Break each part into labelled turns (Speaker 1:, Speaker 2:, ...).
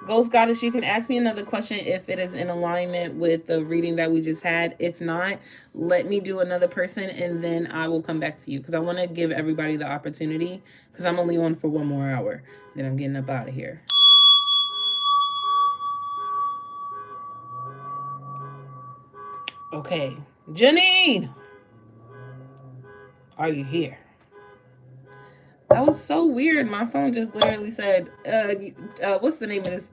Speaker 1: Ghost Goddess, you can ask me another question if it is in alignment with the reading that we just had. If not, let me do another person and then I will come back to you because I want to give everybody the opportunity because I'm only on for 1 more hour. Then I'm getting up out of here. Okay. Janine, are you here? That was so weird. My phone just literally said, what's the name of this?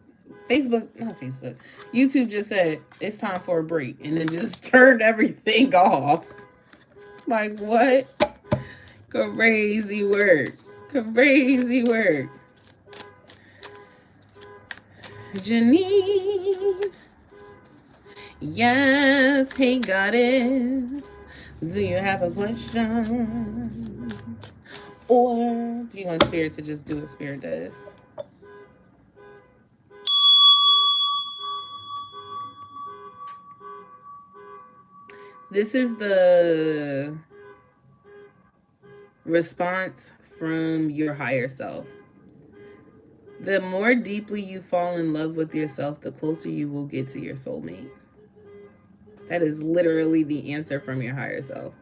Speaker 1: Facebook, not Facebook. YouTube just said it's time for a break and then just turned everything off. Like, what? Crazy work. Crazy work. Janine. Yes, hey, goddess. Do you have a question? Or do you want Spirit to just do what Spirit does? This is the response from your higher self. The more deeply you fall in love with yourself, the closer you will get to your soulmate. That is literally the answer from your higher self.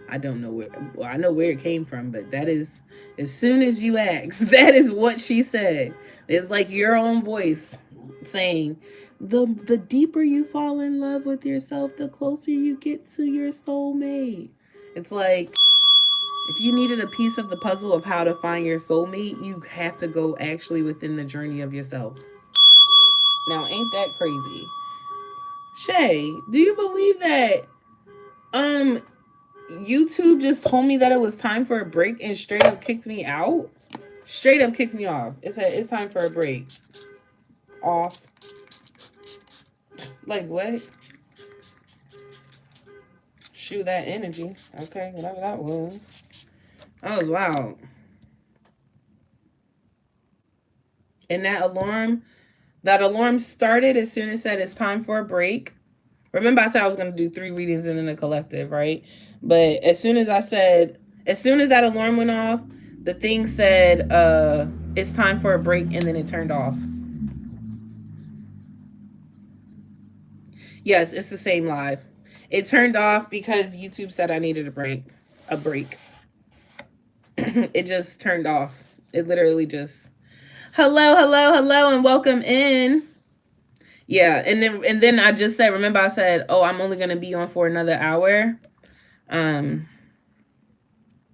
Speaker 1: I don't know where, well, I know where it came from, but that is, as soon as you ask, that is what she said. It's like your own voice saying, the deeper you fall in love with yourself, the closer you get to your soulmate. It's like, if you needed a piece of the puzzle of how to find your soulmate, you have to go actually within the journey of yourself. Now, ain't that crazy? Shay, do you believe that um YouTube just told me that it was time for a break and straight up kicked me out? Straight up kicked me off. It said it's time for a break. Off. Like what? Shoot that energy. Okay, whatever that was. That was wild. And that alarm started as soon as it said it's time for a break. Remember I said I was gonna do 3 readings and then a collective, right? But as soon as that alarm went off, the thing said it's time for a break and then it turned off. Yes, it's the same live. It turned off because YouTube said I needed a break. A break. It just turned off. It literally just hello, hello, hello, and welcome in. Yeah, and then I just said, remember I said, oh, I'm only gonna be on for another hour. Um,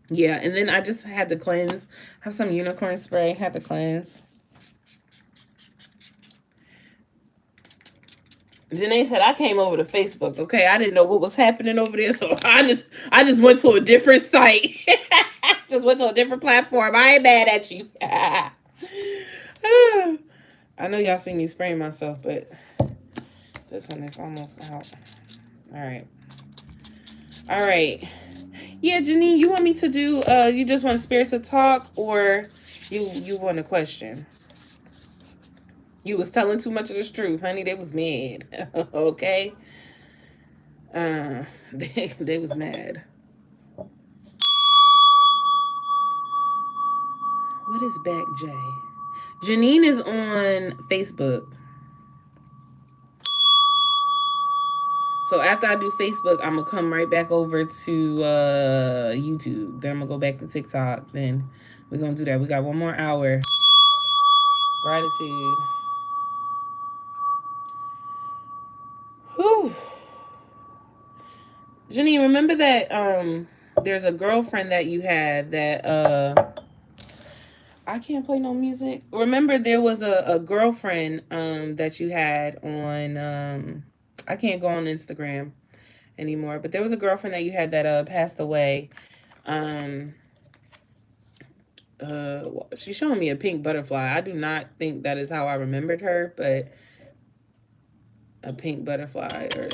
Speaker 1: yeah, and then I just had to cleanse. Have some unicorn spray. Had to cleanse. Janae said I came over to Facebook. Okay, I didn't know what was happening over there, so I just went to a different site. Just went to a different platform. I ain't mad at you. I know y'all see me spraying myself, but this one is almost out. All right. All right. Yeah, Janine, you want me to do? You just want Spirit to talk, or you want a question? You was telling too much of the truth, honey. They was mad. Okay. They was mad. What is Back J? Janine is on Facebook. So after I do Facebook, I'm gonna come right back over to YouTube. Then I'm gonna go back to TikTok. Then we're gonna do that. We got 1 more hour. Gratitude. Whew. Janine, remember that there's a girlfriend that you had that I can't play no music. Remember there was a girlfriend that you had on I can't go on Instagram anymore, but there was a girlfriend that you had that passed away. Um she's showing me a pink butterfly. I do not think that is how I remembered her, but a pink butterfly or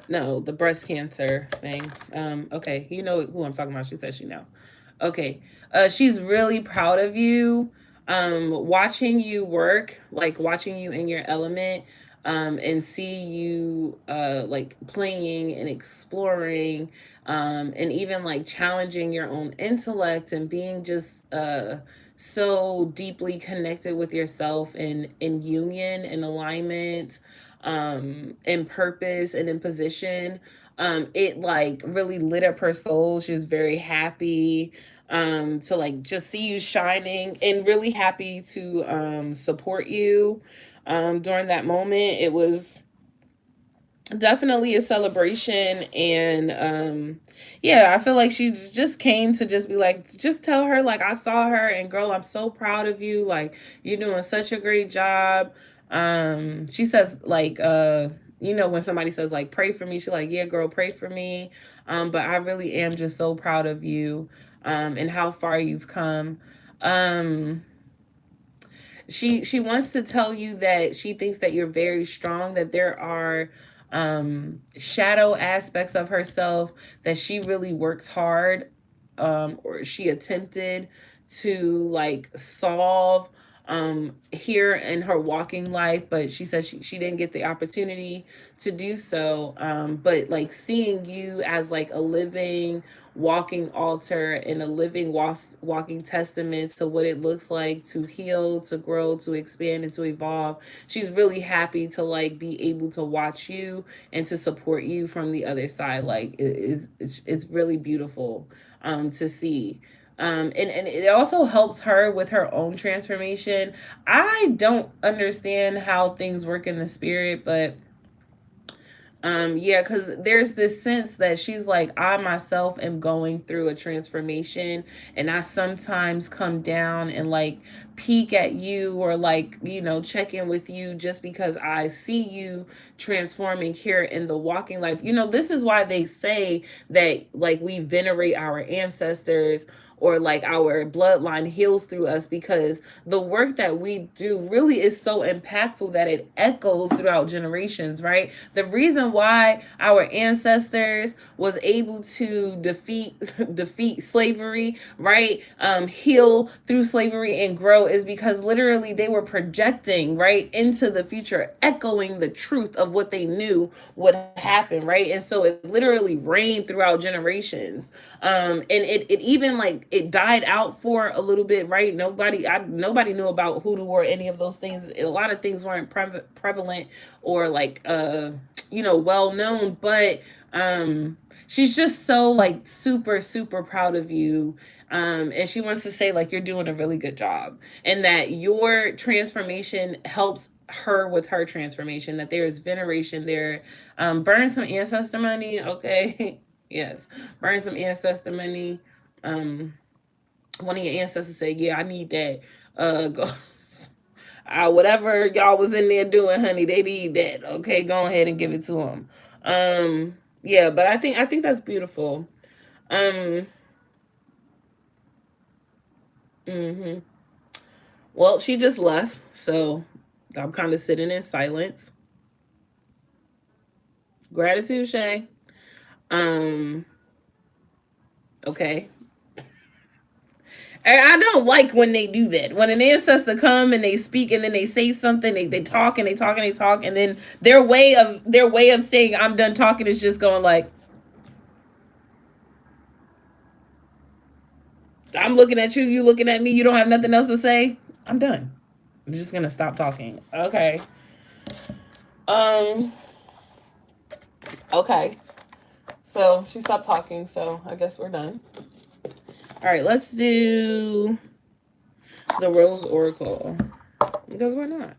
Speaker 1: no, the breast cancer thing. Okay, you know who I'm talking about. She said she know. Okay. She's really proud of you. Watching you work, like watching you in your element. and see you like playing and exploring, and even like challenging your own intellect and being just so deeply connected with yourself and in union and alignment, in purpose and in position. It like really lit up her soul. She was very happy to like just see you shining, and really happy to support you during that moment. It was definitely a celebration, and yeah, I feel like she just came to just be like, just tell her like I saw her, and girl, I'm so proud of you, like you're doing such a great job. She says like you know, when somebody says like pray for me, she's like, yeah girl, pray for me. But I really am just so proud of you, and how far you've come. um she wants to tell you that she thinks that you're very strong, that there are shadow aspects of herself that she really works hard, or she attempted to like solve here in her walking life, but she says she didn't get the opportunity to do so. But like seeing you as like a living walking altar and a living walking testament to what it looks like to heal, to grow, to expand, and to evolve. She's really happy to like be able to watch you and to support you from the other side. Like it's really beautiful to see. And it also helps her with her own transformation. I don't understand how things work in the spirit, but yeah, because there's this sense that she's like, I myself am going through a transformation, and I sometimes come down and like peek at you, or like, you know, check in with you just because I see you transforming here in the walking life. You know, this is why they say that like we venerate our ancestors, or like our bloodline heals through us, because the work that we do really is so impactful that it echoes throughout generations, right? The reason why our ancestors was able to defeat slavery, right? Heal through slavery and grow is because literally they were projecting right into the future, echoing the truth of what they knew would happen, right? And so it literally reigned throughout generations. And it even like it died out for a little bit, right? Nobody knew about hoodoo or any of those things. A lot of things weren't prevalent or like you know, well known, but she's just so like super proud of you. And she wants to say like you're doing a really good job, and that your transformation helps her with her transformation, that there is veneration there. Burn some ancestor money, okay? Yes, burn some ancestor money. One of your ancestors said, yeah, I need that. Go whatever y'all was in there doing, honey, they need that. Okay, go ahead and give it to them. Yeah, but I think that's beautiful. Um, hmm Well, she just left, so I'm kind of sitting in silence. Gratitude, Shay. Um, okay. I don't like when they do that. When an ancestor come and they speak and then they say something, they talk and they talk and they talk, and then their way of saying I'm done talking is just going like, I'm looking at you, you looking at me, you don't have nothing else to say. I'm done. I'm just gonna stop talking. Okay. Um. Okay. So she stopped talking. So I guess we're done. All right. Let's do the Rose Oracle, because we're not.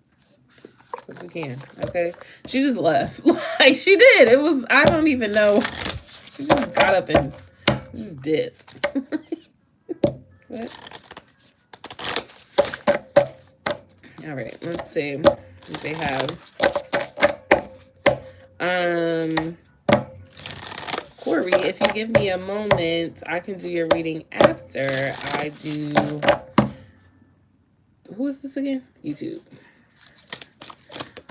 Speaker 1: If we can. Okay. She just left. Like she did. It was. I don't even know. She just got up and just did. What? All right. Let's see what they have. Corey, if you give me a moment, I can do your reading after I do. Who is this again? YouTube.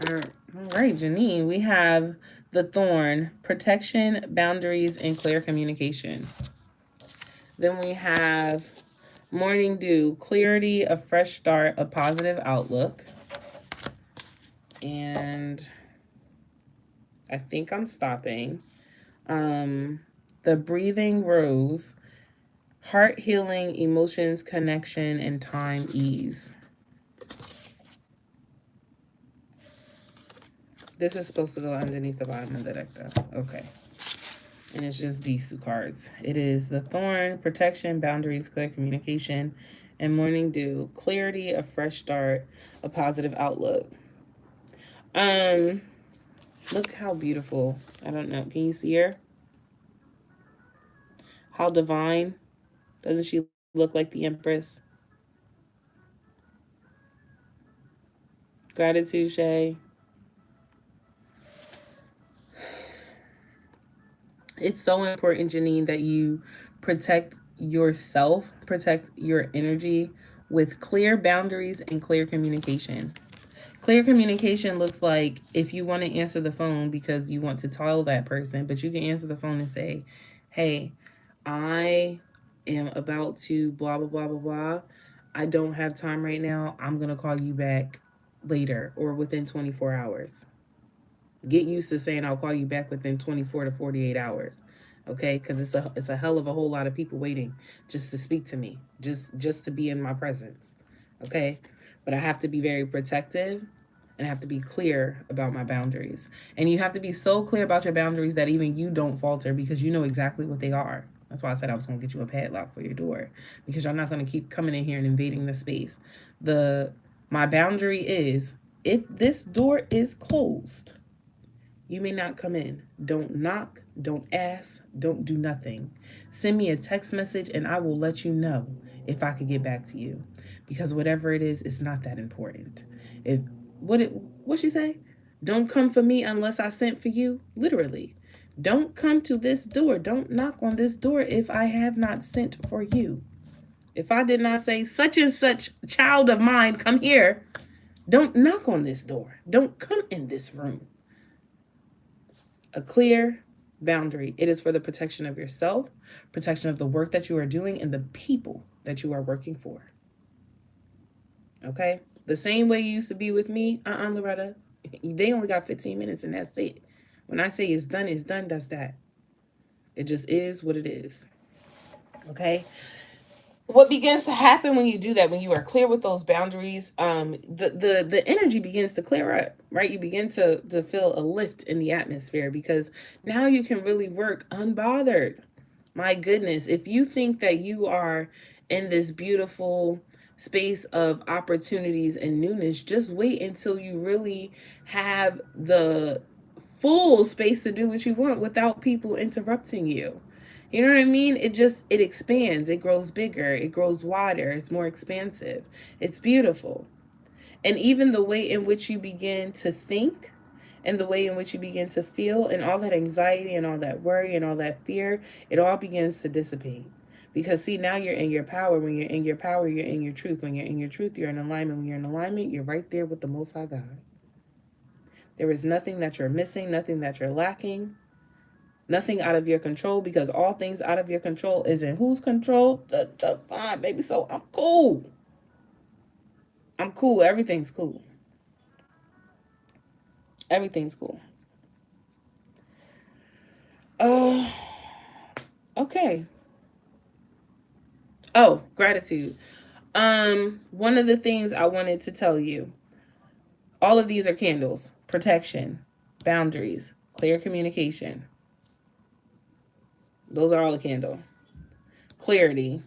Speaker 1: All right, Janine, we have the Thorn, protection, boundaries, and clear communication. Then we have Morning Dew, clarity, a fresh start, a positive outlook. And I think I'm stopping. The breathing rose, heart healing, emotions, connection, and time ease. This is supposed to go underneath the bottom of the deck, though. Okay. And it's just these two cards. It is the Thorn, protection, boundaries, clear communication, and Morning Dew, clarity, a fresh start, a positive outlook. Look how beautiful. I don't know. Can you see her? How divine. Doesn't she look like the Empress? Gratitude, Shay. It's so important, Janine, that you protect yourself, protect your energy with clear boundaries and clear communication. Clear communication looks like if you want to answer the phone because you want to tell that person, but you can answer the phone and say, hey, I am about to blah, blah, blah, blah, blah. I don't have time right now. I'm going to call you back later or within 24 hours. Get used to saying I'll call you back within 24 to 48 hours. Okay? Cuz it's a hell of a whole lot of people waiting just to speak to me, just to be in my presence. Okay? But I have to be very protective and I have to be clear about my boundaries. And you have to be so clear about your boundaries that even you don't falter because you know exactly what they are. That's why I said I was going to get you a padlock for your door because you're not going to keep coming in here and invading the space. My boundary is if this door is closed, you may not come in. Don't knock, don't ask, don't do nothing. Send me a text message and I will let you know if I could get back to you. Because whatever it is, it's not that important. If what she say? Don't come for me unless I sent for you. Literally. Don't come to this door. Don't knock on this door if I have not sent for you. If I did not say such and such child of mine, come here, don't knock on this door. Don't come in this room. A clear boundary. It is for the protection of yourself, protection of the work that you are doing, and the people that you are working for. Okay? The same way you used to be with me, Loretta. They only got 15 minutes and that's it. When I say it's done, that's that. It just is what it is. Okay? What begins to happen when you do that, when you are clear with those boundaries, the energy begins to clear up, right? You begin to feel a lift in the atmosphere because now you can really work unbothered. My goodness, if you think that you are in this beautiful space of opportunities and newness, just wait until you really have the full space to do what you want without people interrupting you. You know what I mean? It expands, it grows bigger, it grows wider, it's more expansive. It's beautiful. And even the way in which you begin to think and the way in which you begin to feel and all that anxiety and all that worry and all that fear, it all begins to dissipate. Because see, now you're in your power. When you're in your power, you're in your truth. When you're in your truth, you're in alignment. When you're in alignment, you're right there with the Most High God. There is nothing that you're missing, nothing that you're lacking, nothing out of your control, because all things out of your control is in whose control? The divine, baby. So I'm cool. I'm cool. Everything's cool. Everything's cool. Okay. Oh, gratitude. One of the things I wanted to tell you, all of these are candles. Protection, boundaries, clear communication. Those are all a candle. Clarity,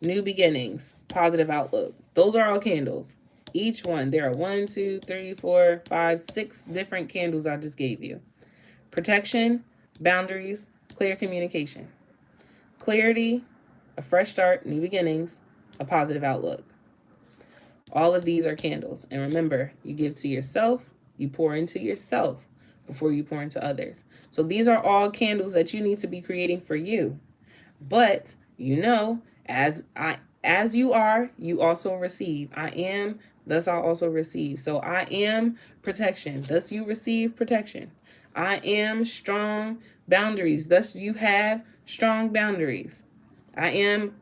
Speaker 1: new beginnings, positive outlook. Those are all candles. Each one, there are 1, 2, 3, 4, 5, 6 different candles I just gave you. Protection, boundaries, clear communication. Clarity, a fresh start, new beginnings, a positive outlook. All of these are candles. And remember, you give to yourself, you pour into yourself before you pour into others. So these are all candles that you need to be creating for you. But you know, as you are, you also receive. I am, thus I also receive. So I am protection, thus you receive protection. I am strong boundaries, thus you have strong boundaries. I am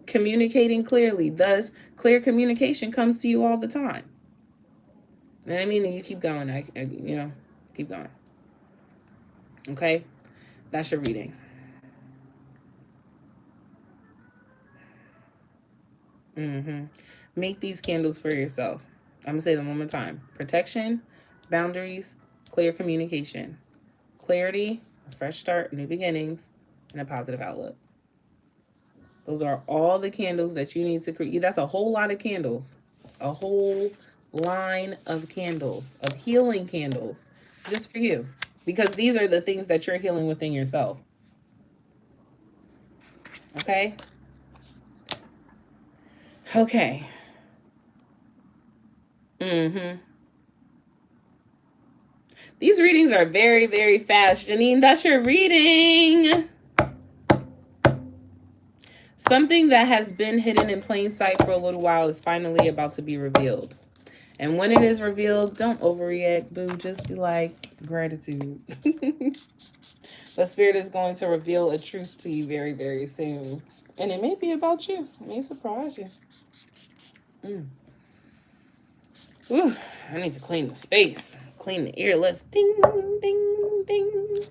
Speaker 1: communicating clearly, thus clear communication comes to you all the time. And I mean, you keep going. I keep going. Okay? That's your reading. Make these candles for yourself. I'm going to say them one more time. Protection, boundaries, clear communication, clarity, a fresh start, new beginnings, and a positive outlook. Those are all the candles that you need to create. That's a whole lot of candles. A whole line of candles, of healing candles, just for you. Because these are the things that you're healing within yourself. Okay? Okay. These readings are very, very fast. Janine, that's your reading. Something that has been hidden in plain sight for a little while is finally about to be revealed. And when it is revealed, don't overreact, boo. Just be like, gratitude. The Spirit is going to reveal a truth to you very, very soon. And it may be about you. It may surprise you. Ooh, I need to clean the space. Clean the ear. Let's ding, ding, ding.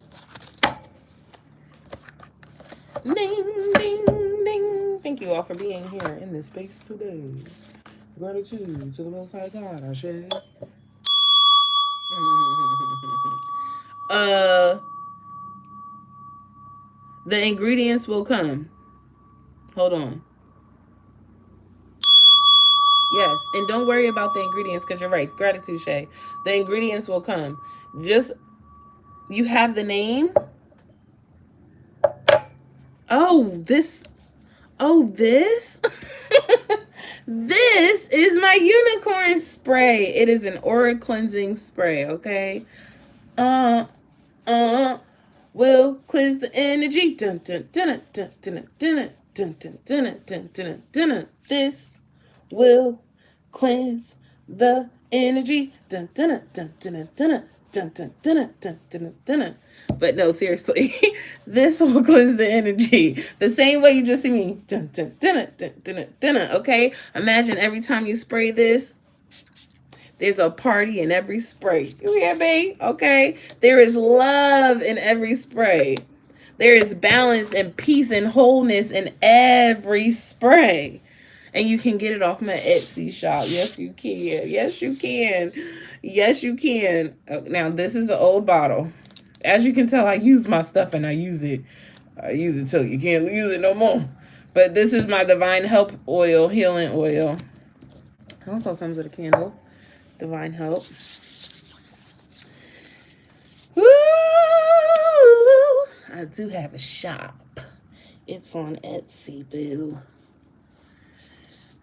Speaker 1: Ding, ding, ding. Thank you all for being here in this space today. Gratitude to the Most High God, Ashe. The ingredients will come. Hold on. Yes, and don't worry about the ingredients because you're right. Gratitude, Shay. The ingredients will come. Just, you have the name. Oh, this. Oh, this. This is my unicorn spray. It is an aura cleansing spray, okay? Will cleanse the energy. Dun dun dun dun dun dun dun dun dun dun dun dun. This will cleanse the energy. Dun dun dun dun dun dun dun dun dun dun dun. But no, seriously, this will cleanse the energy the same way you just see me. Dun dun dun dun dun dun. Okay, imagine every time you spray this. There's a party in every spray. You hear me? Okay? There is love in every spray. There is balance and peace and wholeness in every spray. And you can get it off my Etsy shop. Yes, you can. Yes, you can. Yes, you can. Now, this is an old bottle. As you can tell, I use my stuff and I use it till you can't use it no more. But this is my Divine Help oil, healing oil. It also comes with a candle. Divine Help. Woo! I do have a shop. It's on Etsy, boo.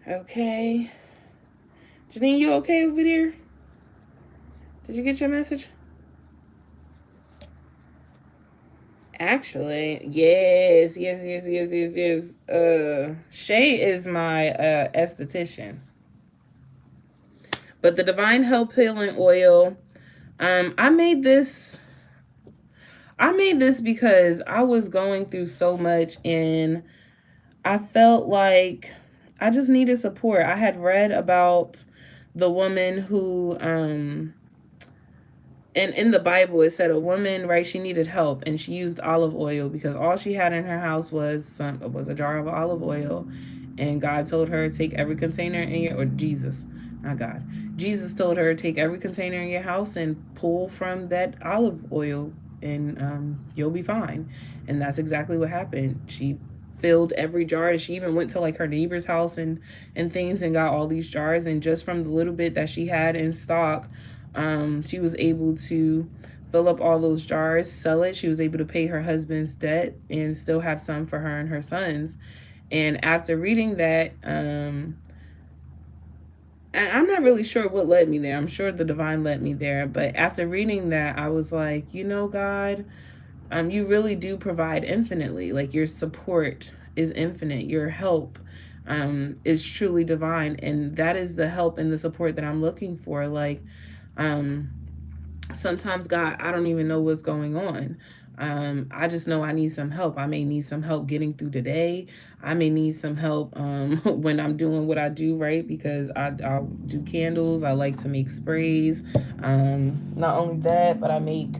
Speaker 1: Okay. Janine, you okay over there? Did you get your message? Actually, yes. Shay is my esthetician. But the Divine Help Healing Oil, I made this because I was going through so much and I felt like I just needed support. I had read about the woman who, and in the Bible, it said a woman, right, she needed help and she used olive oil because all she had in her house was a jar of olive oil. And God told her, take every container in your, or Jesus, not God. Jesus told her, take every container in your house and pull from that olive oil and you'll be fine. And that's exactly what happened. She filled every jar, and she even went to like her neighbor's house and things and got all these jars. And just from the little bit that she had in stock, she was able to fill up all those jars, sell it. She was able to pay her husband's debt and still have some for her and her sons. And after reading that, I'm not really sure what led me there. I'm sure the divine led me there. But after reading that, I was like, you know, God, you really do provide infinitely. Like your support is infinite. Your help is truly divine. And that is the help and the support that I'm looking for. Like, sometimes, God, I don't even know what's going on. I just know I need some help. I may need some help getting through the day. I may need some help when I'm doing what I do, right? Because I'll do candles. I like to make sprays. Not only that, but I make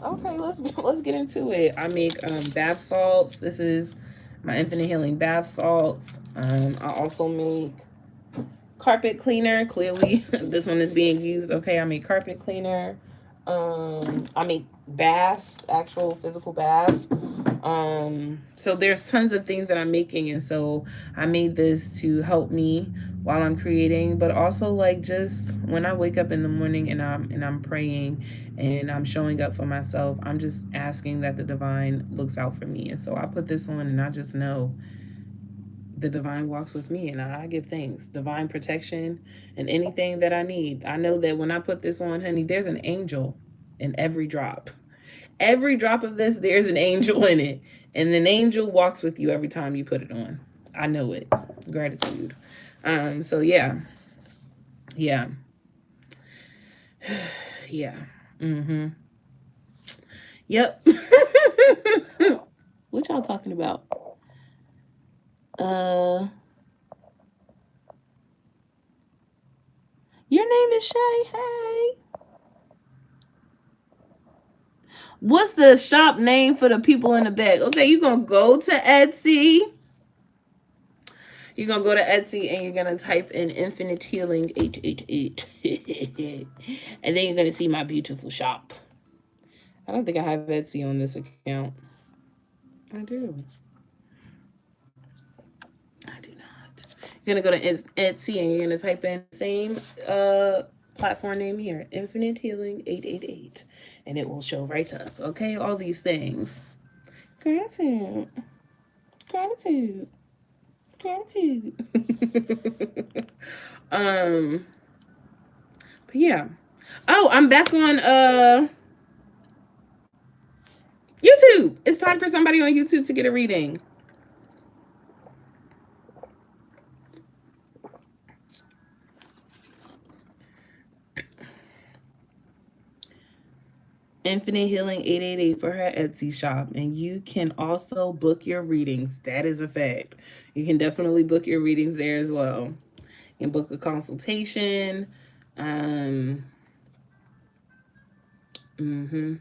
Speaker 1: Okay, let's get into it. I make bath salts. This is my Infinite Healing bath salts. I also make carpet cleaner. Clearly, this one is being used. Okay, I make carpet cleaner. I make baths, actual physical baths. So there's tons of things that I'm making, and so I made this to help me while I'm creating, but also like just when I wake up in the morning and I'm praying and I'm showing up for myself, I'm just asking that the divine looks out for me. And so I put this on and I just know the divine walks with me, and I give thanks, divine protection, and anything that I need. I know that when I put this on, honey, there's an angel in every drop. Every drop of this, there's an angel in it, and an angel walks with you every time you put it on. I know it. Gratitude. So yeah. Yeah. Yeah. Mm-hmm. Yep. What y'all talking about? Uh your name is Shay. Hey. What's the shop name for the people in the back? Okay, you're gonna go to Etsy. You're gonna go to Etsy and you're gonna type in Infinite Healing 888. And then you're gonna see my beautiful shop. I don't think I have Etsy on this account. I do. I do not. You're gonna go to Etsy and you're gonna type in the same platform name here, Infinite Healing 888, and it will show right up. Okay, all these things. Gratitude. Gratitude. Gratitude. But yeah. Oh, I'm back on YouTube. It's time for somebody on YouTube to get a reading. Infinite Healing 888 for her Etsy shop. And you can also book your readings. That is a fact. You can definitely book your readings there as well. You can book a consultation. Mm-hmm. Mm-hmm.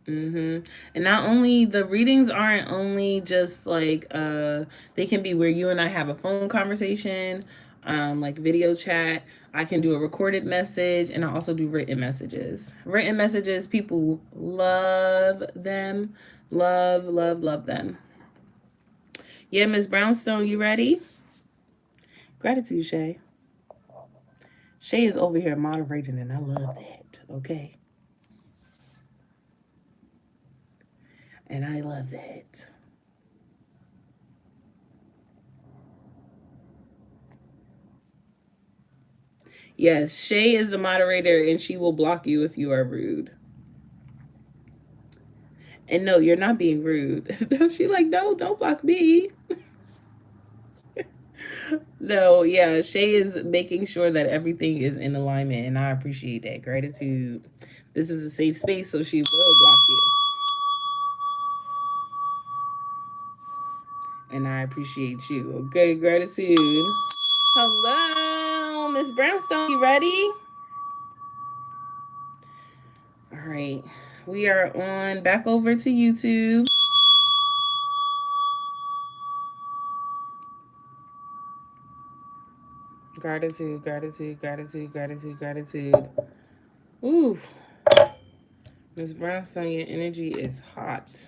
Speaker 1: And not only the readings aren't only just like they can be where you and I have a phone conversation, like video chat. I can do a recorded message, and I also do written messages. Written messages, people love them. Love, love, love them. Yeah, Miss Brownstone, you ready? Gratitude, Shay. Shay is over here moderating, and I love that. Okay. And I love that. Yes, Shay is the moderator and she will block you if you are rude. And no, you're not being rude. She like, no, don't block me. No, yeah, Shay is making sure that everything is in alignment, and I appreciate that. Gratitude. This is a safe space, so she will block you. And I appreciate you. Okay, gratitude. Hello, Miss Brownstone. You ready? All right. We are on back over to YouTube. Gratitude, gratitude, gratitude, gratitude, gratitude. Ooh, Miss Brownstone, your energy is hot.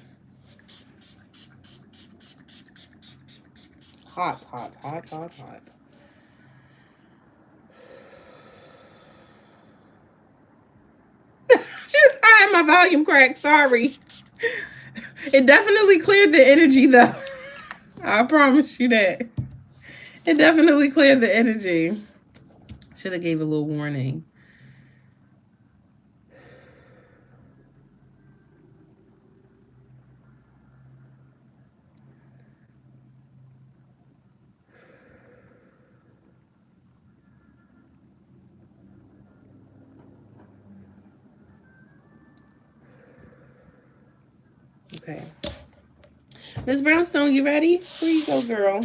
Speaker 1: Hot, hot, hot, hot, hot. I had my volume cracked. Sorry. It definitely cleared the energy, though. I promise you that. It definitely cleared the energy. Should have gave a little warning. Okay. Miss Brownstone, you ready? Where you go, girl?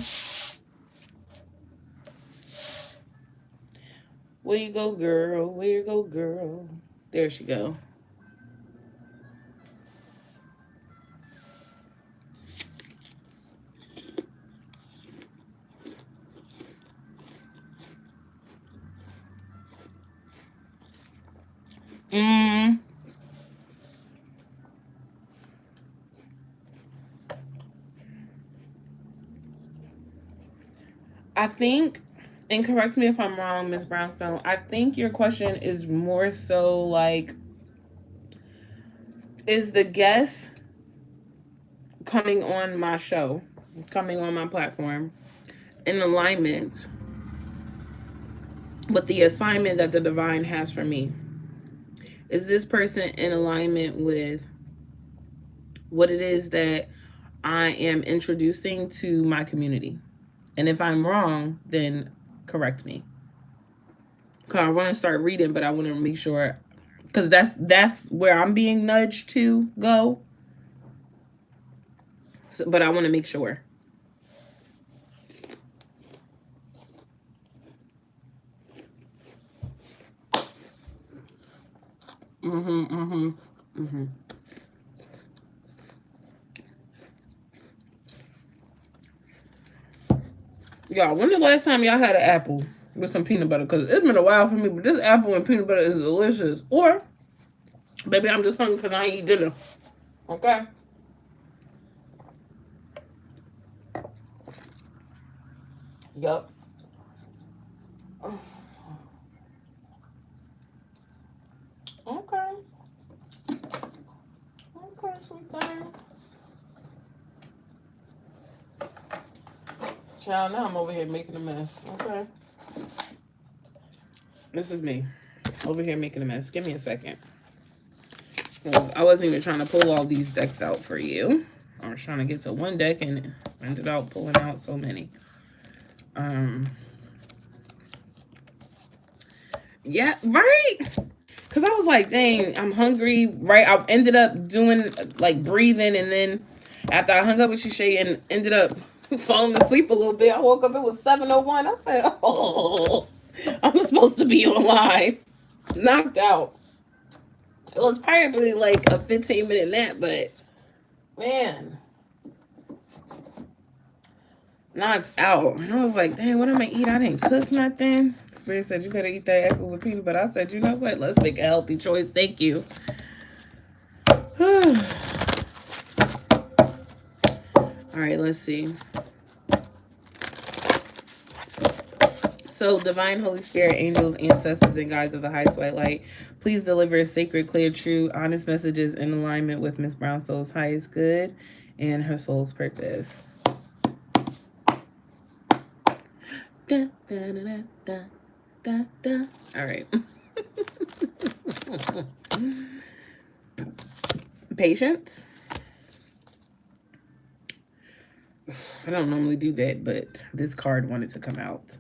Speaker 1: Where you go, girl? Where you go, girl? There she go. I think, and correct me if I'm wrong, Miss Brownstone, I think your question is more so like, is the guest coming on my show, coming on my platform, in alignment with the assignment that the divine has for me? Is this person in alignment with what it is that I am introducing to my community? And if I'm wrong, then correct me. Cause I want to start reading, but I want to make sure, because that's where I'm being nudged to go. So, but I want to make sure. Y'all, when the last time y'all had an apple with some peanut butter? Because it's been a while for me, but this apple and peanut butter is delicious. Or maybe I'm just hungry because I ain't eat dinner. Okay? Yup. Okay. Okay, sweet thing. Child, now I'm over here making a mess. Okay? This is me. Over here making a mess. Give me a second. I wasn't even trying to pull all these decks out for you. I was trying to get to one deck and ended up pulling out so many. Yeah, right? Because I was like, dang, I'm hungry, right? I ended up doing, like, breathing, and then after I hung up with Shay and ended up falling asleep a little bit, I woke up, it was 7:01. I said, oh, I'm supposed to be online. Knocked out. It was probably like a 15-minute nap, but man, knocked out. And I was like, dang, what am I eat? I didn't cook nothing. Spirit said, you better eat that apple with peanut butter. I said, you know what? Let's make a healthy choice. Thank you. All right, let's see. So, divine Holy Spirit, angels, ancestors, and guides of the highest white light, please deliver sacred, clear, true, honest messages in alignment with Miss Brownstone's highest good and her soul's purpose. Da, da, da, da, da, da. All right. Patience. I don't normally do that, but this card wanted to come out.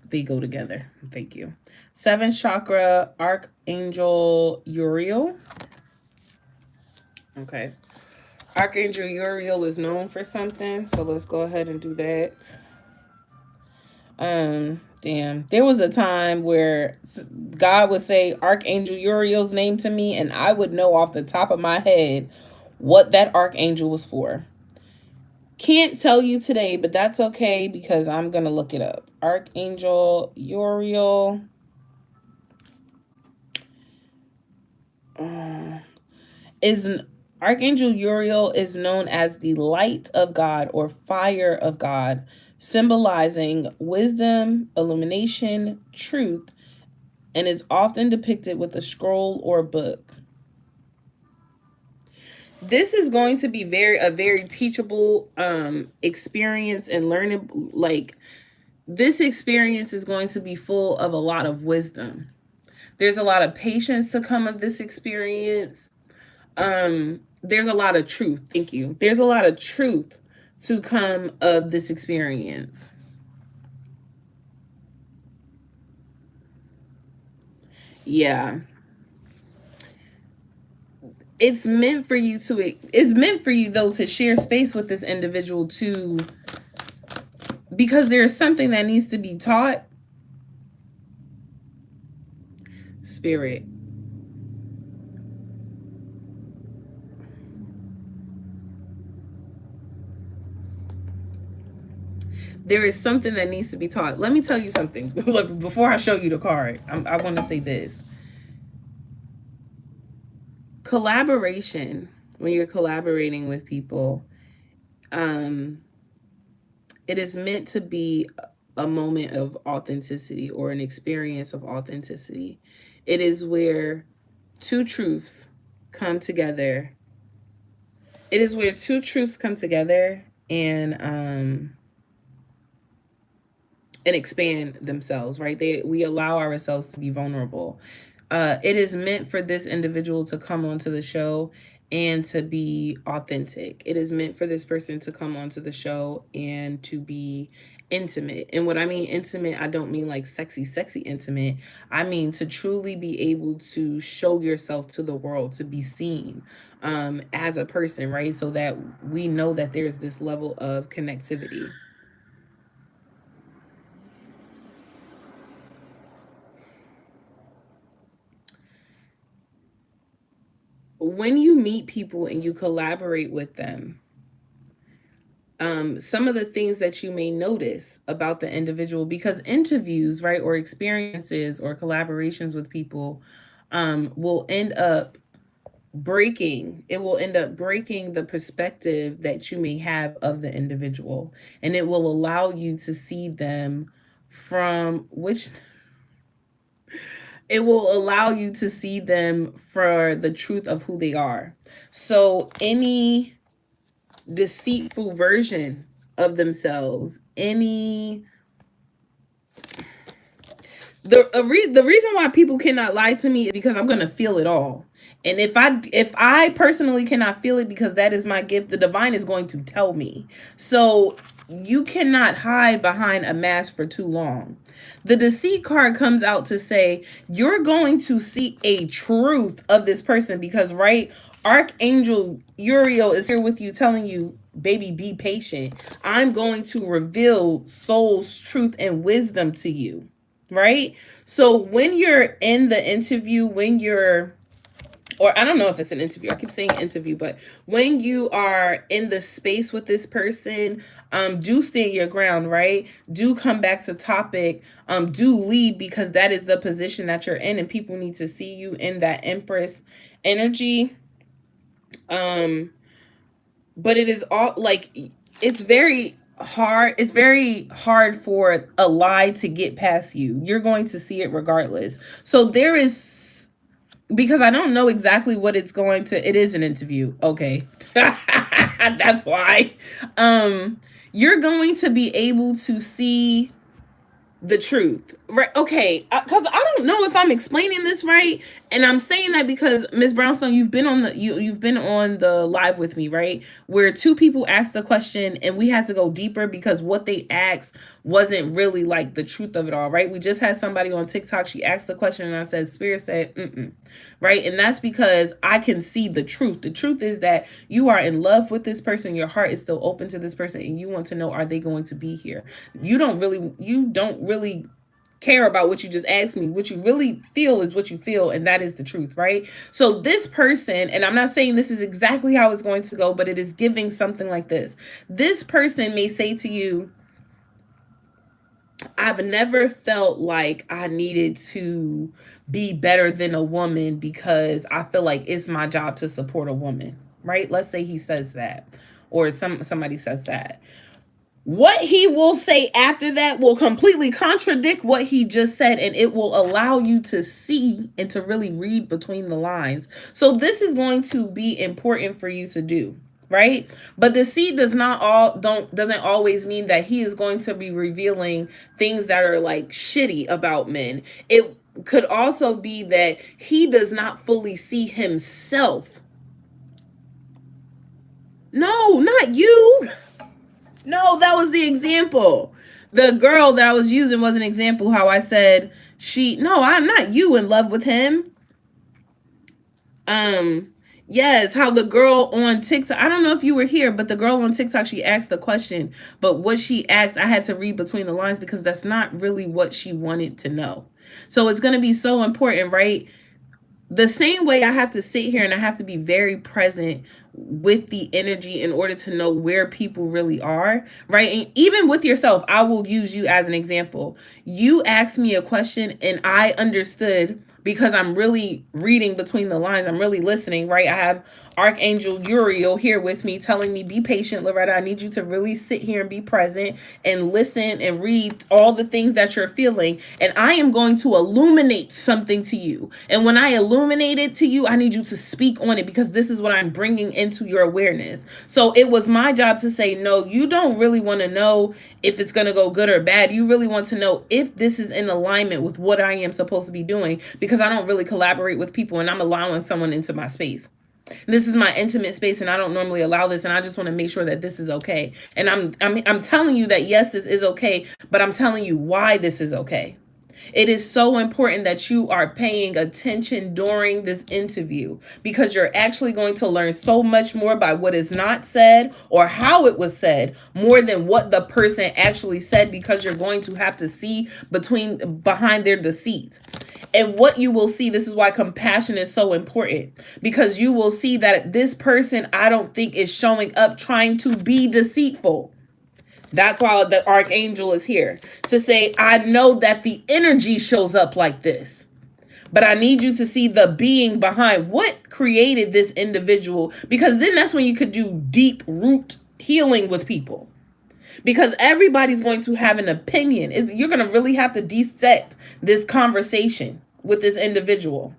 Speaker 1: They go together. Thank you. 7th chakra, Archangel Uriel. Okay. Archangel Uriel is known for something, so let's go ahead and do that. Damn. There was a time where God would say Archangel Uriel's name to me, and I would know off the top of my head what that archangel was for. Can't tell you today, but that's okay because I'm going to look it up. Archangel Uriel. Archangel Uriel is known as the light of God or fire of God, symbolizing wisdom, illumination, truth, and is often depicted with a scroll or book. This is going to be a very teachable experience and learning. Like, this experience is going to be full of a lot of wisdom. There's a lot of patience to come of this experience. There's a lot of truth. Thank you. There's a lot of truth to come of this experience. Yeah. It's meant for you though to share space with this individual too, because there's something that needs to be taught. Spirit. There is something that needs to be taught. Let me tell you something. Look, before I show you the card, I want to say this. Collaboration, when you're collaborating with people, um, it is meant to be a moment of authenticity or an experience of authenticity. It is where two truths come together. It is where two truths come together and expand themselves, right? We allow ourselves to be vulnerable. It is meant for this individual to come onto the show and to be authentic. It is meant for this person to come onto the show and to be intimate. And what I mean intimate, I don't mean like sexy intimate. I mean to truly be able to show yourself to the world, to be seen as a person, right? So that we know that there's this level of connectivity. When you meet people and you collaborate with them, some of the things that you may notice about the individual, because interviews, right, or experiences or collaborations with people will end up it will end up breaking the perspective that you may have of the individual. And it will allow you to see them from which it will allow you to see them for the truth of who they are. So any deceitful version of themselves, any the reason why people cannot lie to me is because I'm gonna feel it all. And if I personally cannot feel it, because that is my gift, the divine is going to tell me. So you cannot hide behind a mask for too long. The deceit card comes out to say you're going to see a truth of this person, because right, Archangel Uriel is here with you telling you, baby, be patient. I'm going to reveal soul's truth and wisdom to you, right? So when you're in the interview, or I don't know if it's an interview, I keep saying interview, but when you are in the space with this person, do stand your ground, right? Do come back to topic, do lead, because that is the position that you're in and people need to see you in that Empress energy. But it is all like, it's very hard for a lie to get past you. You're going to see it regardless. So there is, because I don't know exactly what it's going to, it is an interview, okay. That's why you're going to be able to see the truth, right? Okay, because I don't know if I'm explaining this right, and I'm saying that because Miss Brownstone, you've been on the live with me, right, where two people asked the question and we had to go deeper because what they asked wasn't really like the truth of it all, right? We just had somebody on TikTok, she asked the question and I said, Spirit said right? And that's because I can see the truth. The truth is that you are in love with this person, your heart is still open to this person, and you want to know, are they going to be here? You don't really care about what you just asked me. What you really feel is what you feel, and that is the truth, right? So this person, and I'm not saying this is exactly how it's going to go, but it is giving something like this. This person may say to you, I've never felt like I needed to be better than a woman because I feel like it's my job to support a woman, right? Let's say he says that, or somebody says that. What he will say after that will completely contradict what he just said, and it will allow you to see and to really read between the lines. So this is going to be important for you to do, right? But the seed doesn't always mean that he is going to be revealing things that are like shitty about men. It could also be that he does not fully see himself. No, not you. No, that was the example. The girl that I was using was an example how I said no, I'm not you in love with him. Yes, how the girl on TikTok, I don't know if you were here, but the girl on TikTok, she asked the question, but what she asked, I had to read between the lines because that's not really what she wanted to know. So it's going to be so important, right? The same way I have to sit here and I have to be very present with the energy in order to know where people really are, right? And even with yourself, I will use you as an example. You asked me a question and I understood because I'm really reading between the lines. I'm really listening, right? I have Archangel Uriel here with me telling me, be patient, Loretta. I need you to really sit here and be present and listen and read all the things that you're feeling. And I am going to illuminate something to you. And when I illuminate it to you, I need you to speak on it, because this is what I'm bringing into your awareness. So it was my job to say, no, you don't really want to know if it's going to go good or bad. You really want to know if this is in alignment with what I am supposed to be doing, because I don't really collaborate with people and I'm allowing someone into my space. This is my intimate space and I don't normally allow this, and I just want to make sure that this is okay. And I'm telling you that yes, this is okay, but I'm telling you why this is okay. It is so important that you are paying attention during this interview, because you're actually going to learn so much more by what is not said or how it was said, more than what the person actually said, because you're going to have to see behind their deceit. And what you will see, this is why compassion is so important, because you will see that this person, I don't think, is showing up trying to be deceitful. That's why the archangel is here to say, I know that the energy shows up like this, but I need you to see the being behind what created this individual, because then that's when you could do deep root healing with people, because everybody's going to have an opinion. You're going to really have to dissect this conversation with this individual.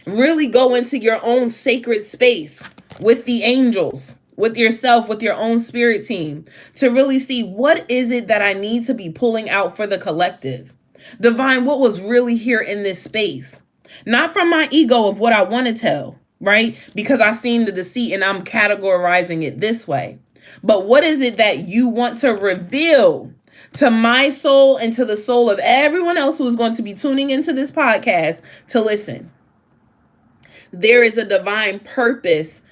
Speaker 1: Really go into your own sacred space with the angels, with yourself, with your own spirit team, to really see, what is it that I need to be pulling out for the collective? Divine, what was really here in this space? Not from my ego of what I want to tell, right? Because I've seen the deceit and I'm categorizing it this way. But what is it that you want to reveal to my soul and to the soul of everyone else who is going to be tuning into this podcast to listen? There is a divine purpose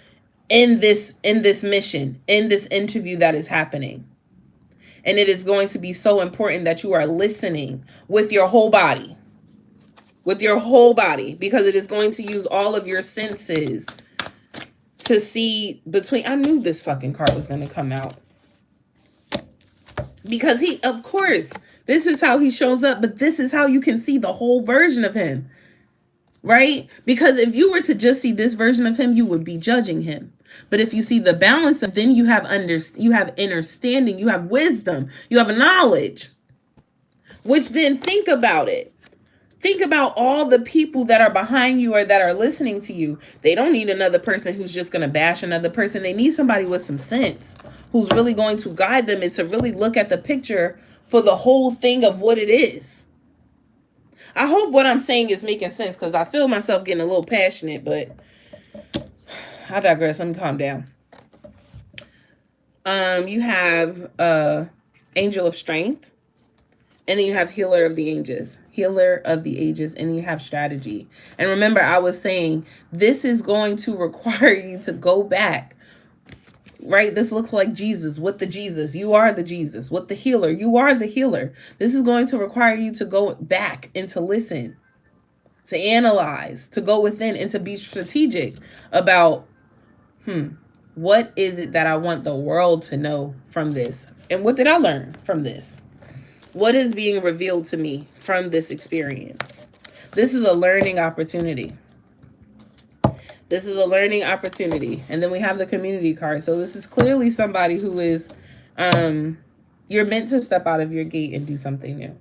Speaker 1: in this mission, in this interview that is happening. And it is going to be so important that you are listening with your whole body. With your whole body, because it is going to use all of your senses to see between. I knew this fucking card was going to come out. Because of course, this is how he shows up, but this is how you can see the whole version of him. Right? Because if you were to just see this version of him, you would be judging him. But if you see the balance of, then you have understanding, you have wisdom, you have knowledge. Which then, think about it. Think about all the people that are behind you or that are listening to you. They don't need another person who's just going to bash another person. They need somebody with some sense, who's really going to guide them and to really look at the picture for the whole thing of what it is. I hope what I'm saying is making sense, because I feel myself getting a little passionate, but I digress. Let me calm down. You have Angel of Strength, and then you have Healer of the Ages. Healer of the Ages, and then you have Strategy. And remember, I was saying this is going to require you to go back. Right? This looks like Jesus. With the Jesus, you are the Jesus. With the healer, you are the healer. This is going to require you to go back and to listen, to analyze, to go within, and to be strategic about, what is it that I want the world to know from this? And what did I learn from this? What is being revealed to me from this experience? This is a learning opportunity. This is a learning opportunity. And then we have the community card. So this is clearly somebody who is, you're meant to step out of your gate and do something new.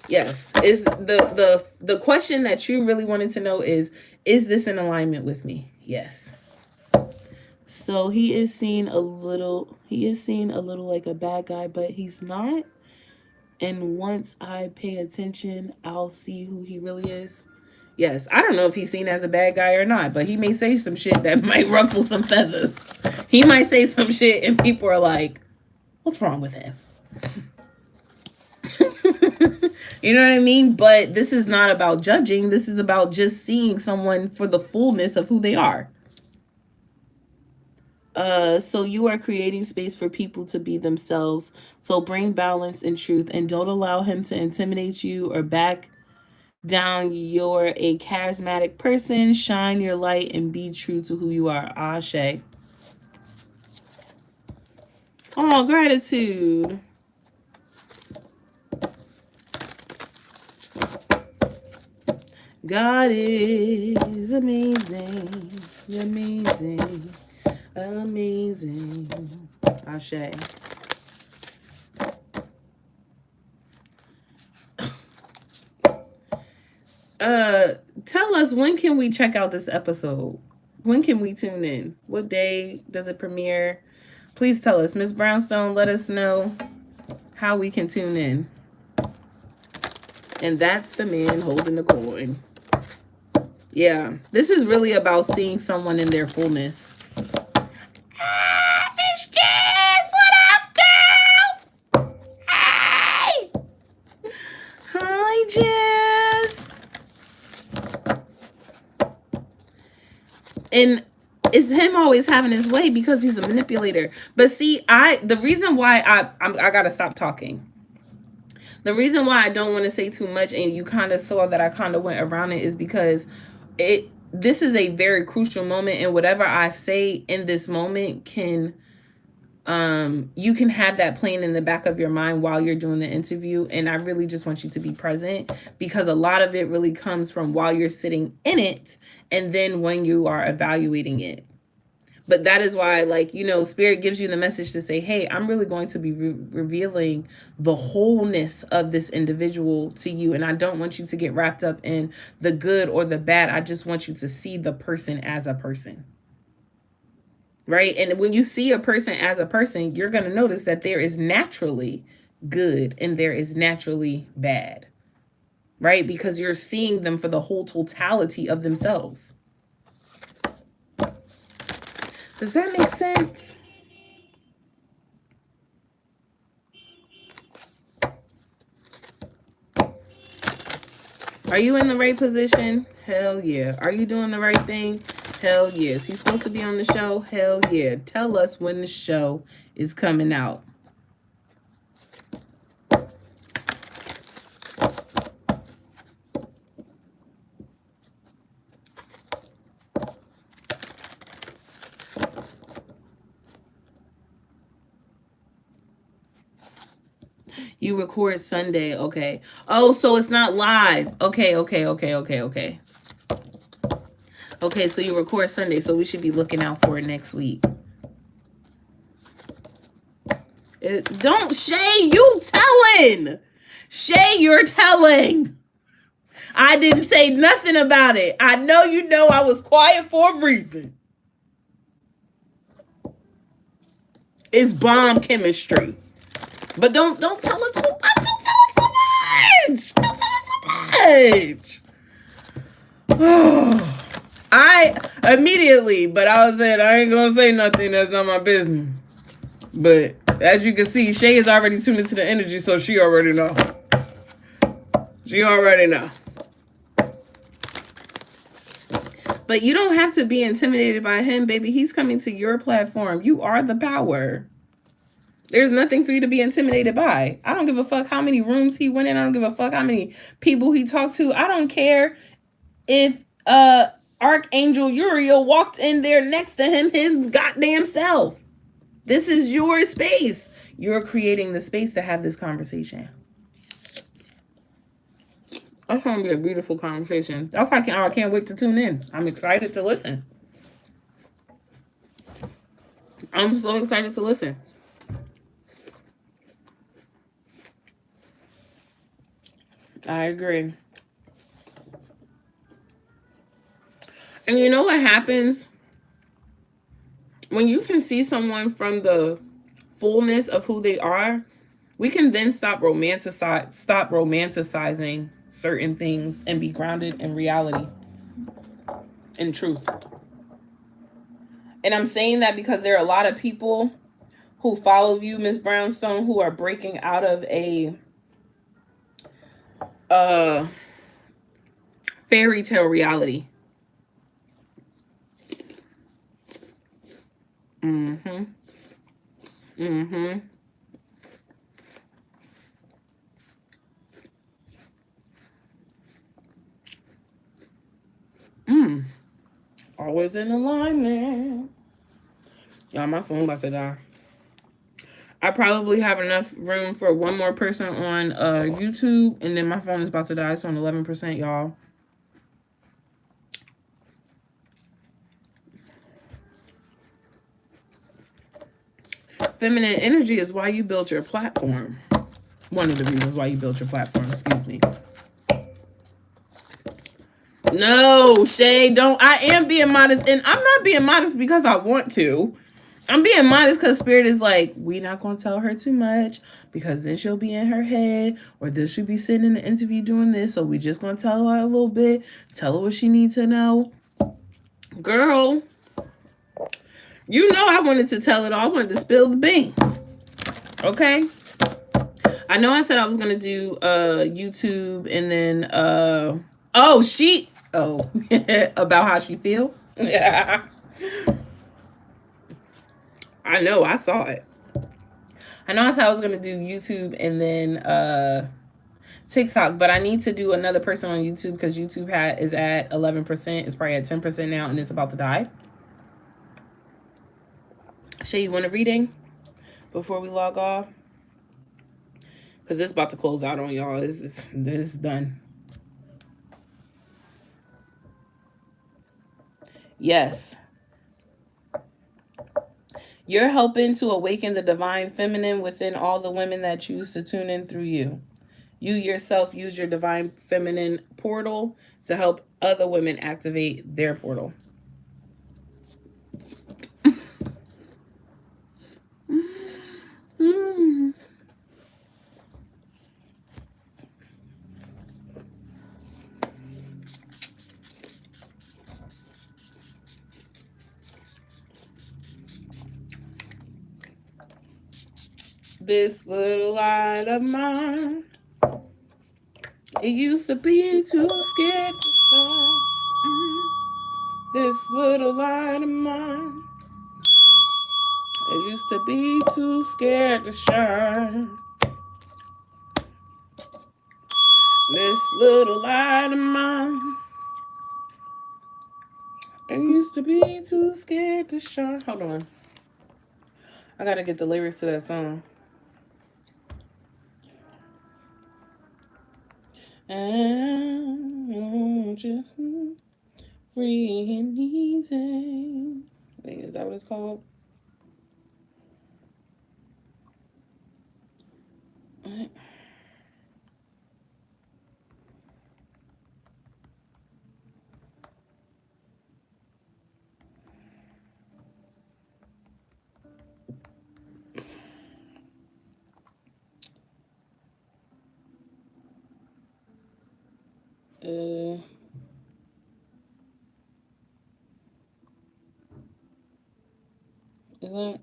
Speaker 1: Yes, is the question that you really wanted to know is this in alignment with me? Yes. So he is seen a little like a bad guy, but he's not. And once I pay attention, I'll see who he really is. Yes, I don't know if he's seen as a bad guy or not, but he may say some shit that might ruffle some feathers. He might say some shit and people are like, what's wrong with him? You know what I mean? But this is not about judging. This is about just seeing someone for the fullness of who they are. So you are creating space for people to be themselves. So bring balance and truth, and don't allow him to intimidate you or back down. You're a charismatic person. Shine your light and be true to who you are. Ashe. Oh, gratitude. God is amazing, amazing, amazing. Ashe. Tell us, when can we check out this episode? When can we tune in? What day does it premiere? Please tell us. Miss Brownstone, let us know how we can tune in. And that's the man holding the coin. Yeah, this is really about seeing someone in their fullness. Miss Jess, what up, girl? Hey! Hi, Jess. And it's him always having his way because he's a manipulator. But see, the reason why I gotta stop talking. The reason why I don't want to say too much, and you kind of saw that I kind of went around it, is because this is a very crucial moment, and whatever I say in this moment can you can have that playing in the back of your mind while you're doing the interview. And I really just want you to be present, because a lot of it really comes from while you're sitting in it and then when you are evaluating it. But that is why, like, you know, Spirit gives you the message to say, hey, I'm really going to be revealing the wholeness of this individual to you. And I don't want you to get wrapped up in the good or the bad. I just want you to see the person as a person. Right? And when you see a person as a person, you're going to notice that there is naturally good and there is naturally bad. Right? Because you're seeing them for the whole totality of themselves. Does that make sense? Are you in the right position? Hell yeah. Are you doing the right thing? Hell yeah. Is he supposed to be on the show? Hell yeah. Tell us when the show is coming out. You record Sunday. Okay. Oh, so it's not live. Okay. Okay, so you record Sunday. So we should be looking out for it next week. Don't Shay, you telling. Shay, you're telling. I didn't say nothing about it. I know you know I was quiet for a reason. It's bomb chemistry. But don't tell her too much. Don't tell her too much. Don't tell her too much. I immediately, but I was saying I ain't gonna say nothing that's not my business. But as you can see, Shay is already tuned into the energy, so she already know. She already know. But you don't have to be intimidated by him, baby. He's coming to your platform. You are the power. There's nothing for you to be intimidated by. I don't give a fuck how many rooms he went in. I don't give a fuck how many people he talked to. I don't care if Archangel Uriel walked in there next to him his goddamn self. This is your space. You're creating the space to have this conversation. That's going to be a beautiful conversation. That's why I can't wait to tune in. I'm excited to listen. I'm so excited to listen. I agree. And you know what happens? When you can see someone from the fullness of who they are, we can then stop romanticizing certain things and be grounded in reality and truth. And I'm saying that because there are a lot of people who follow you, Miss Brownstone, who are breaking out of a fairy tale reality. Mm-hmm. Mm-hmm. Always in alignment. Y'all, my phone about to die. I probably have enough room for one more person on YouTube, and then my phone is about to die. It's on 11%, y'all. feminine energy is why you built your platform. One of the reasons why you built your platform, excuse me. No, Shay, don't. I am being modest, and I'm not being modest because I want to. I'm being modest because Spirit is like, we not going to tell her too much because then she'll be in her head, or then she'll be sitting in the interview doing this. So we just going to tell her a little bit, tell her what she needs to know. Girl, you know I wanted to tell it all. I wanted to spill the beans. Okay? I know I said I was going to do YouTube and then, about how she feel. Yeah. I know, I saw it. I know I said I was gonna do YouTube and then TikTok, but I need to do another person on YouTube because YouTube is at 11%. It's probably at 10% now, and it's about to die. Shay, you want a reading before we log off? Because it's about to close out on y'all. This is done. Yes. You're helping to awaken the divine feminine within all the women that choose to tune in through you. You yourself use your divine feminine portal to help other women activate their portal. This little light of mine, it used to be too scared to shine. This little light of mine, it used to be too scared to shine. This little light of mine, it used to be too scared to shine. Hold on. I gotta get the lyrics to that song. I'm just free and easy. Wait, is that what it's called? What? Is that?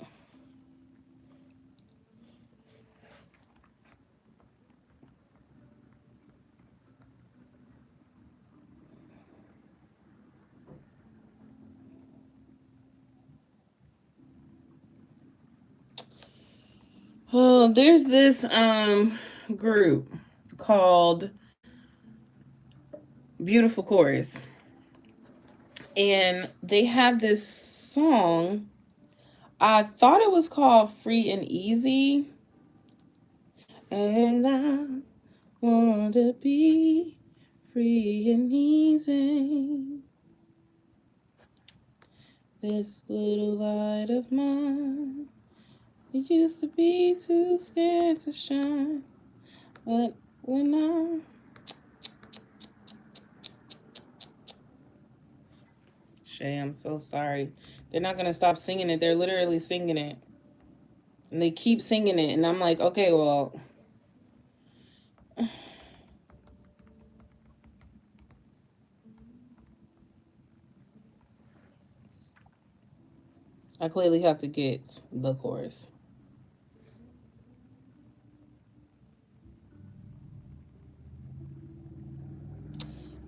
Speaker 1: Oh, there's this group called Beautiful Chorus. And they have this song. I thought it was called Free and Easy. And I want to be free and easy. This little light of mine, it used to be too scared to shine. But when I'm Shay, I'm so sorry. They're not going to stop singing it. They're literally singing it. And they keep singing it. And I'm like, okay, well. I clearly have to get the chorus.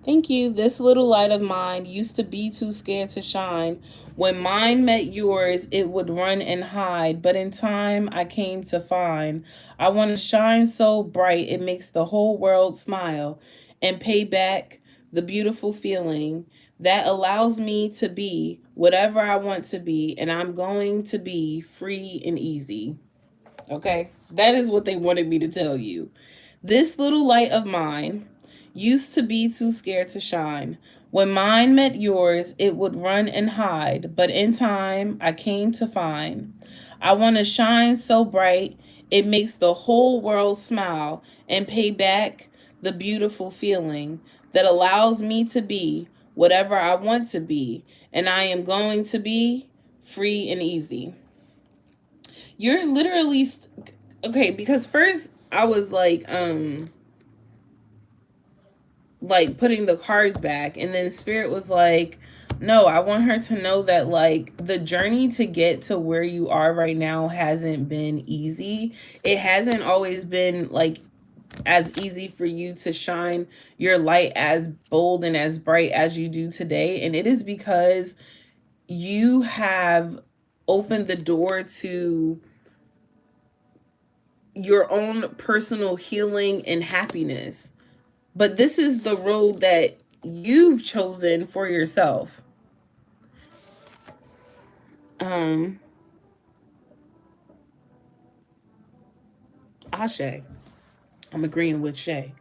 Speaker 1: Thank you. This little light of mine used to be too scared to shine. When mine met yours, it would run and hide. But in time, I came to find I want to shine so bright it makes the whole world smile and pay back the beautiful feeling that allows me to be whatever I want to be. And I'm going to be free and easy. Okay? That is what they wanted me to tell you. This little light of mine used to be too scared to shine. When mine met yours, it would run and hide, but in time I came to find I want to shine so bright it makes the whole world smile and pay back the beautiful feeling that allows me to be whatever I want to be, and I am going to be free and easy. You're literally okay, because first I was like putting the cards back, and then spirit was like, no, I want her to know that like the journey to get to where you are right now hasn't been easy. It hasn't always been like as easy for you to shine your light as bold and as bright as you do today, and it is because you have opened the door to your own personal healing and happiness. But this is the road that you've chosen for yourself. Um, Ashe. I'm agreeing with Shay.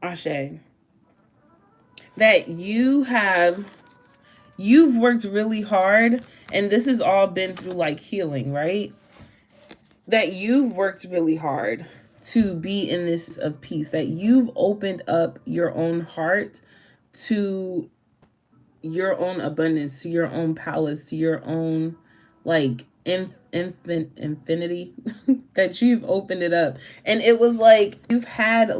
Speaker 1: Ashe. That you've worked really hard, and this has all been through like healing, right? That you've worked really hard to be in this of peace, that you've opened up your own heart to your own abundance, to your own palace, to your own like infinity that you've opened it up. And it was like you had a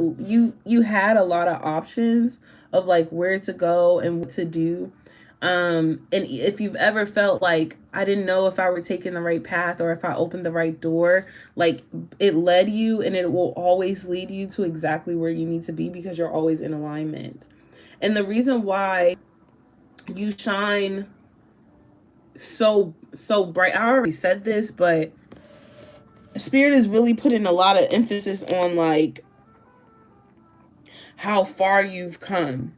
Speaker 1: lot of options of like where to go and what to do. And if you've ever felt like I didn't know if I were taking the right path or if I opened the right door, like it led you, and it will always lead you to exactly where you need to be because you're always in alignment. And the reason why you shine so bright, I already said this, but spirit is really putting a lot of emphasis on like how far you've come,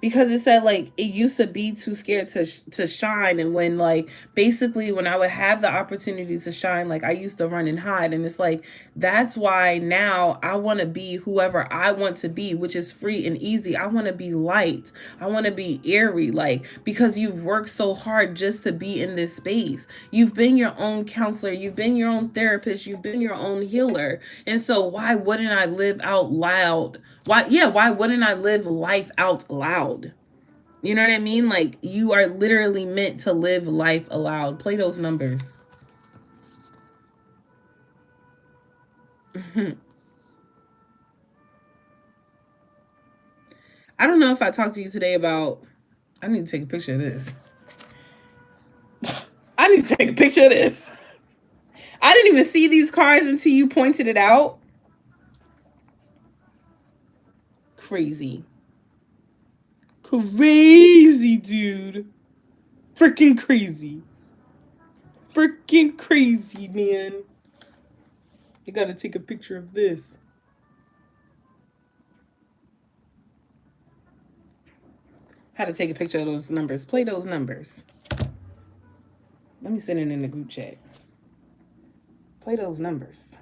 Speaker 1: because it said like it used to be too scared to shine. And when like basically when I would have the opportunity to shine, like I used to run and hide. And it's like that's why now I want to be whoever I want to be, which is free and easy. I want to be light, I want to be airy, like because you've worked so hard just to be in this space. You've been your own counselor, you've been your own therapist, you've been your own healer. And so why wouldn't I live out loud? Why wouldn't I live life out loud? You know what I mean? Like you are literally meant to live life aloud. Play those numbers. I don't know if I talked to you today about, I need to take a picture of this. I need to take a picture of this. I didn't even see these cards until you pointed it out. Crazy. Crazy, dude. Freaking crazy. Freaking crazy, man. You gotta take a picture of this. How to take a picture of those numbers. Play those numbers. Let me send it in the group chat. Play those numbers.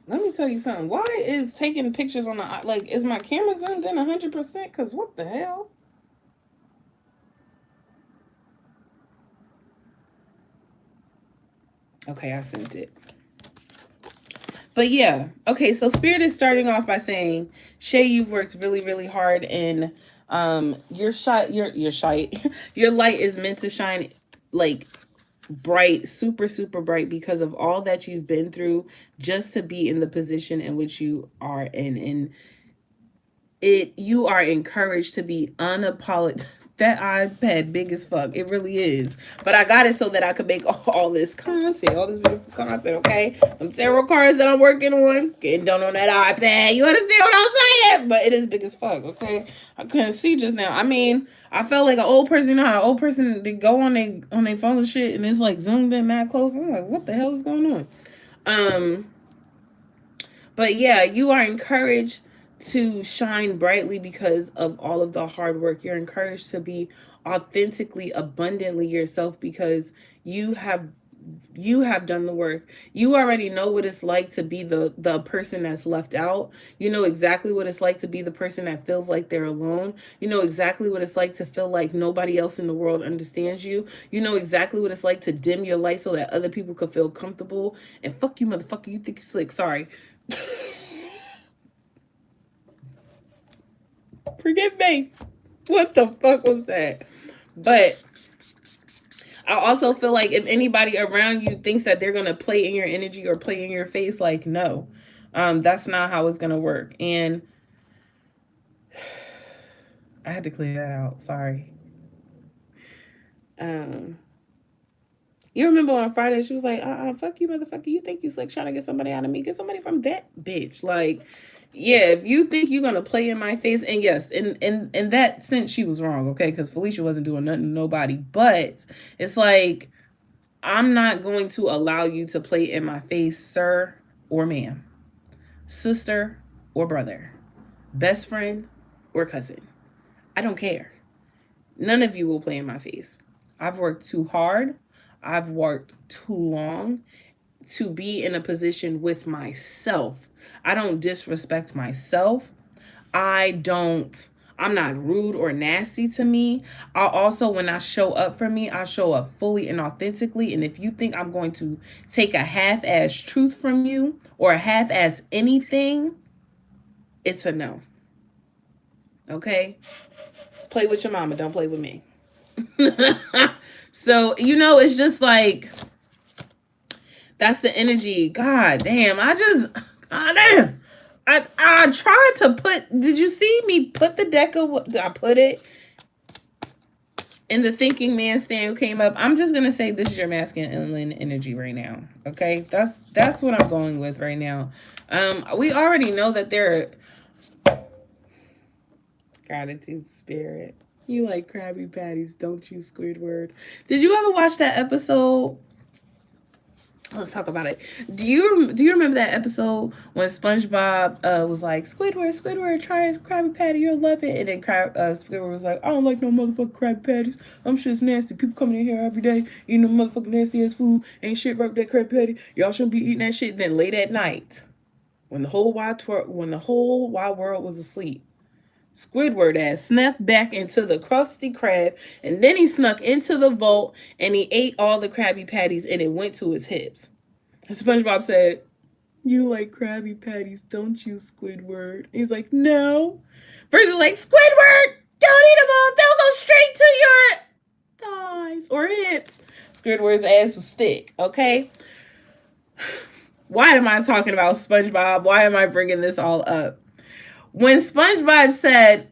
Speaker 1: Let me tell you something. Why is taking pictures on the, like, is my camera zoomed in 100%? Because what the hell? Okay, I sent it. But yeah, okay, so Spirit is starting off by saying, Shay, you've worked really, really hard, and your shot, your shite, your light is meant to shine like bright, super, super bright because of all that you've been through just to be in the position in which you are in. And you are encouraged to be unapologetic. That iPad big as fuck. It really is. But I got it so that I could make all this content, all this beautiful content, okay? Them tarot cards that I'm working on, getting done on that iPad. You understand what I'm saying? But it is big as fuck, okay? I couldn't see just now. I mean, I felt like an old person. You know how an old person, they go on their phone and shit, and it's like zoomed in mad close. I'm like, what the hell is going on? But yeah, you are encouraged to shine brightly because of all of the hard work. You're encouraged to be authentically, abundantly yourself because you have You have done the work. You already know what it's like to be the person that's left out. You know exactly what it's like to be the person that feels like they're alone. You know exactly what it's like to feel like nobody else in the world understands you. You know exactly what it's like to dim your light so that other people could feel comfortable. And fuck you, motherfucker, you think you're slick. Sorry. Forgive me. What the fuck was that? But I also feel like if anybody around you thinks that they're gonna play in your energy or play in your face, like no, that's not how it's gonna work. And I had to clear that out. Sorry. Um, you remember on Friday she was like, fuck you, motherfucker. You think you slick trying to get somebody out of me? Get somebody from that bitch. Like, yeah, if you think you're gonna play in my face, and yes, in that sense, she was wrong, okay? Because Felicia wasn't doing nothing to nobody, but it's like I'm not going to allow you to play in my face, sir or ma'am, sister or brother, best friend or cousin. I don't care. None of you will play in my face. I've worked too hard. I've worked too long to be in a position with myself. I don't disrespect myself. I'm not rude or nasty to me. I also, when I show up for me, I show up fully and authentically. And if you think I'm going to take a half-ass truth from you or a half-ass anything, it's a no. Okay? Play with your mama, don't play with me. So, it's just like, that's the energy. God damn. God damn. I tried to put, did you see me put the deck of, I put it in the thinking man stand who came up. I'm just going to say this is your masculine energy right now. Okay. That's what I'm going with right now. We already know that there are gratitude spirit. You like Krabby Patties, don't you, Squidward? Did you ever watch that episode? Let's talk about it. Do you remember that episode when SpongeBob was like, Squidward, try his Krabby Patty, you'll love it. And then Squidward was like, I don't like no motherfucking Krabby Patties. I'm sure it's nasty. People coming in here every day eating the motherfucking nasty ass food. Ain't shit right with that Krabby Patty. Y'all shouldn't be eating that shit. And then late at night, when the whole wide world was asleep, Squidward ass snuck back into the Krusty Krab, and then he snuck into the vault and he ate all the Krabby Patties and it went to his hips. And SpongeBob said, you like Krabby Patties, don't you, Squidward? He's like, no. First he was like, Squidward, don't eat them all. They'll go straight to your thighs or hips. Squidward's ass was thick, okay? Why am I talking about SpongeBob? Why am I bringing this all up? When SpongeBob said,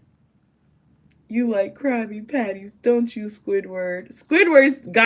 Speaker 1: you like Krabby Patties, don't you, Squidward? Squidward's got